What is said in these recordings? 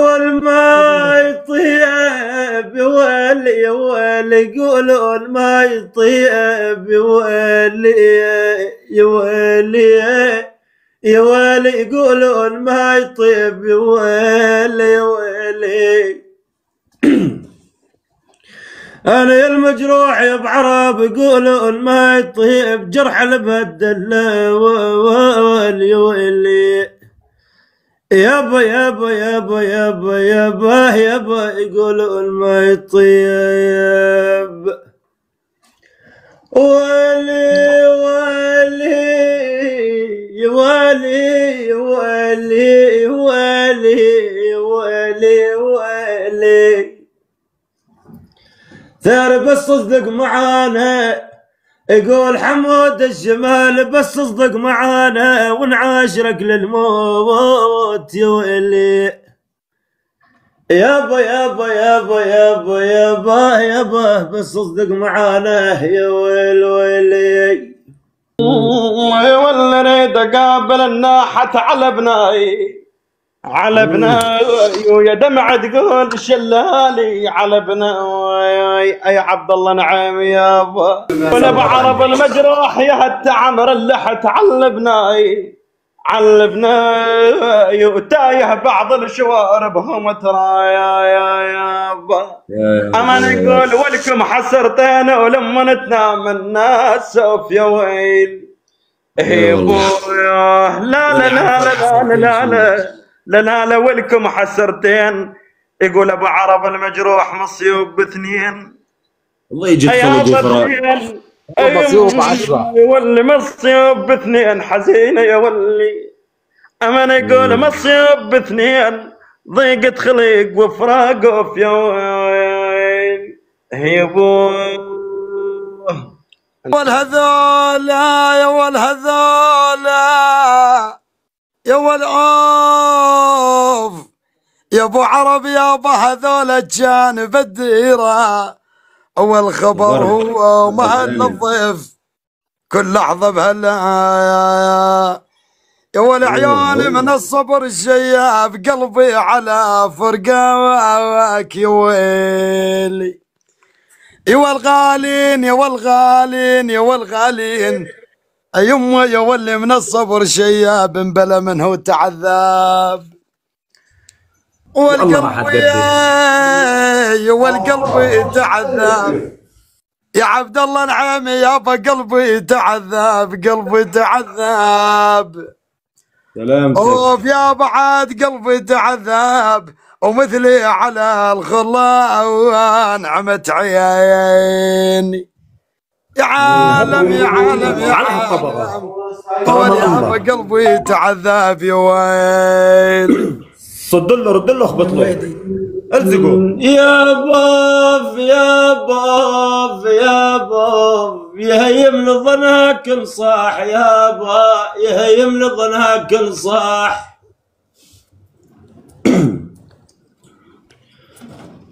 والما يطيب يولي يولي يقولون ما يطيب يولي يولي يولي يقولون ما يطيب يولي يولي أنا المجروح يا بعرب يقولون ما يطيب جرح المبدل يولي يولي يابا يابا يابا يابا يابا يابا يقولون ما يطيب ولي ولي ولي ولي ولي ولي ولي ثار بس صدق معانا يقول حمود الجمال بس اصدق معانا ونعاشرك للموت يا ويلي يابا يابا يابا يابا يابا يابا بس اصدق معانا يا ويل ويلي ولا نريد اقابل الناحة على بناي على بناي ويا دمعة تقول شلالي على بناي يا عبد الله نعم يابا وانا بعرب المجروح يا هت عمر اللحت على بناي على بناي وتايه بعض الشوارب هم ترى يا يابا اما نقول ولكم حسرتين ولما تنام الناس سوف يا ويل يا ابويا لا لا لا لا لا لا لا لا لا لا ولكم حسرتين يقول ابو عرب المجروح مصيوب باثنين الله يجيك فوق مصيوب بعشرة يولي مصيوب باثنين حزينه يا ولي اما انا يقول مصيوب باثنين ضيقة خليق وفراق يا ويل يا ابو والهذولا يا والهذولا يا والعوف يا ابو عرب يابا هذول الجانب الديره اول خبر هو مهل الضيف كل لحظه بهلا يا والعيون من الصبر الشياب قلبي على فرقاك يا ويلي يا والغالين يا والغالين يا والغالين يمه يا ولي من الصبر شياب بلا منه تعذاب والقلب يا والقلب تعذاب يا عبد الله نعم يابا قلبي تعذاب قلبي تعذاب سلامتك اوف يا بعد قلبي تعذاب ومثلي على الخلا نعمت عيني يا عالم يا عالم يا عالم يابا قلبي تعذب يا ويل صد له رد له اخبط له الزقوا يا باف يا باف يا باف يهيم لظنك انصاح يا با يهيم لظنك انصاح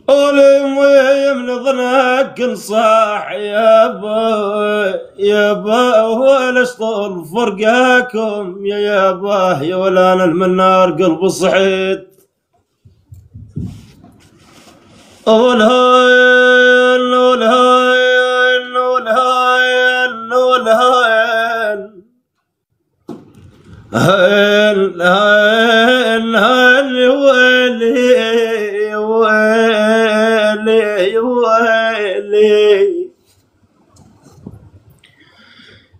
ولم ويم ظنك انصاح يا با والاشطول فرقاكم يا با يا ولان المنار قلب صحيت والهاين والهاين والهاين والهاين هاين هاين هاين ويلي ويلي ويلي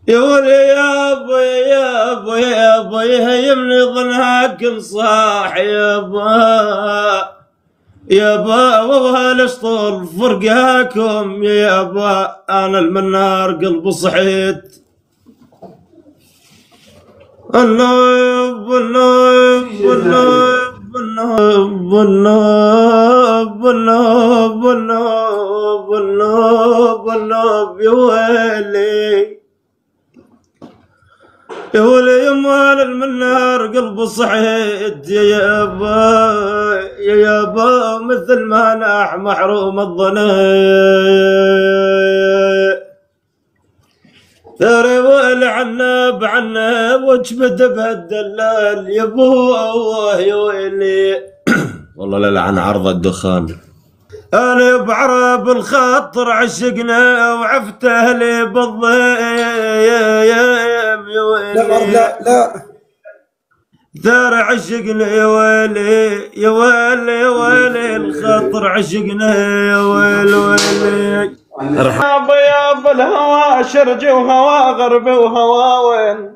يا ولي يابا يابا يابا يهيمني ظنك انصاح يابا يابا وهالاسطول فرقاكم يابا انا المنار قلب صحيت النوب النوب النوب النوب النوب النوب النوب النوب النوب يا ويلي يا ولي يمان المنار قلب صحيت يا يابا يا يابا مثل ما ناح محروم الظناء ثري والعنب عنب وجبد بالدلال يا ابوه يا ويلي والله لا لعن عرض الدخان. انا بعرب الخاطر عشقنا وعفته لي بالضيم يا ويلي. لا ثار عشقنا يا ويلي يا ويلي يا ويلي، الخاطر عشقنا يا ويلي ويلي. ارحب يا الهوى شرجي وهوا غربي وهوا وين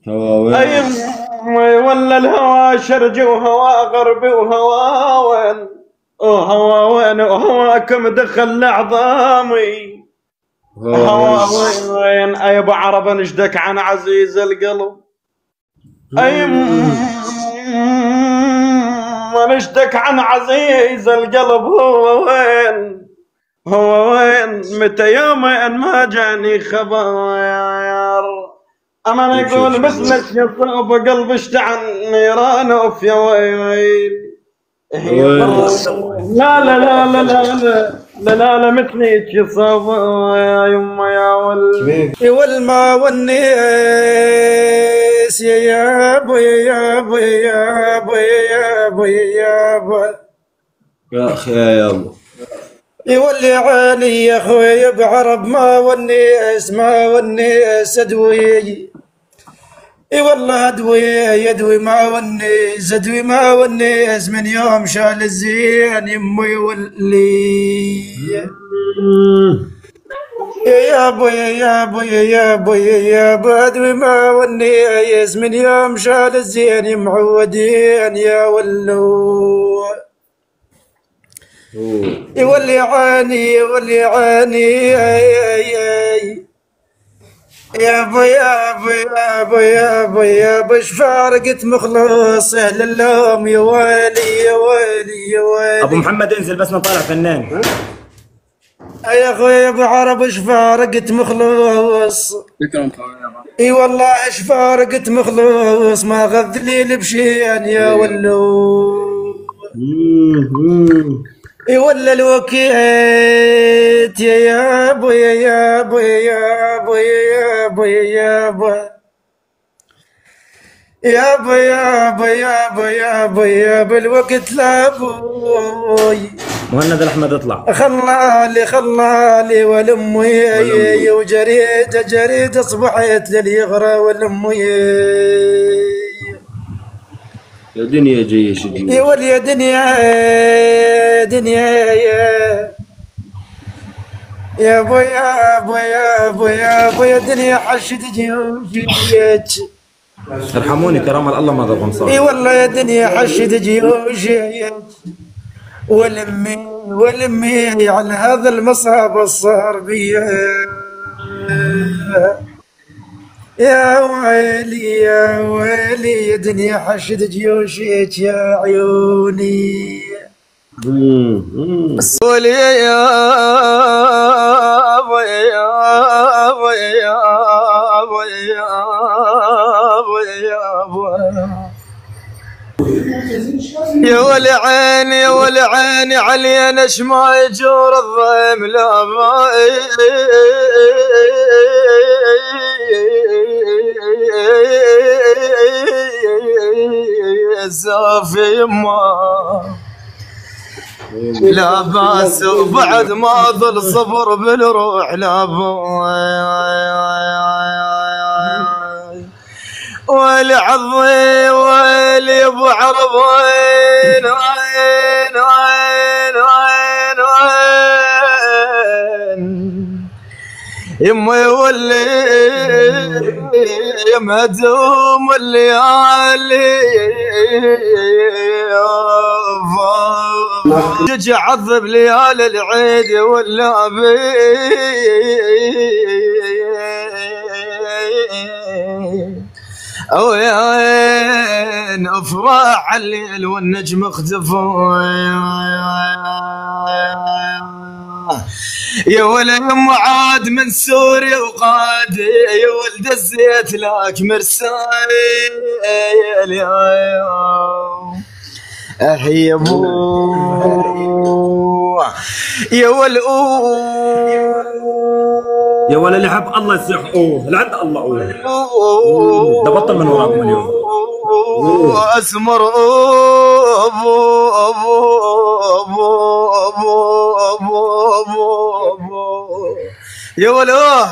هواوين ولا الهوى شرجي وهوا غربي وهوا وين وهوا وين وهواكم دخل عظامي هوا وين. اي ابو عرب نشدك عن عزيز القلب، اي نشدك عن عزيز القلب. هو وين هو وين متى يومين ما جاني خبر. اما يقول مثلك يصاب قلبي اشتعل نيران اوف يا ويل. لا لا لا لا لا لا لا لا مثلك يصاب يا يما يا ول والما والناس يا ابو يا ابو يا ابو يا ابو يا ابو يا اخي يا ابو يولي عالي يا خويا بعرب ما والناس ما والناس ادوي. اي والله ادوي ما والناس ادوي ما والناس من يوم شال الزين يمي يولي. يا ابو يا ابو يا ابو يا ابو ادوي ما والناس من يوم شال الزين يمعودين يا ولو. يولي عاني يولي عاني يا ابو يا ابو يا ابو يا ابو يا ابو اش فارقت مخلص اهل اللوم يا ويلي يا ويلي يا ويلي. ابو محمد انزل بس نطالع فنان. يا اخوي ابو عرب اش فارقت مخلص. اي والله اش فارقت مخلص ما غذلي لبشين يا ولو. ولا الوكيت يا ابو يا ابو يا ابو يا ابو يا ابو يا ابو يا ابو يا ابو يا ابو يا ابو الوقت لا ابوي. مهند الاحمد اطلع. خلالي والامي وجريد اصبحت لليغرى والامي. يا دنيا جيش يا ولي يا دنيا يا ابو يا ابو يا ابو يا ابو يا دنيا حشد جيوشك. ارحموني كرام الله ما ضربهم صار. اي والله يا دنيا حشد جيوشك ولمي على هذا المصاب الصار بيا. يا ويلي يا ويلي يا دنيا حشد جيوشك يا عيوني. ولي يا ابو يا ابو يا ابو يا ابو يا ابو يا ولي عيني يا ولي عيني علي انا شما يجور الضيم لا صافي يما لا باس وبعد ما ظل صبر بالروح لا ويلي عظي ويلي ابو عرب وين وين وين وين وين يما يولي يا مهدوم الليالي جي عذب ليالي العيد ولا بي او يا وين افراح الليل والنجم اختفوا يا ولا يم عاد من سوريا وقاد يا ولد الزيت لك مرسال يا ابو يا ولو يا ولا لعب الله يصيح اوه لعند الله اوه ده بطل من وراكم اليوم. ابو اسمر ابو ابو ابو ابو ابو ابو ابو يا ولا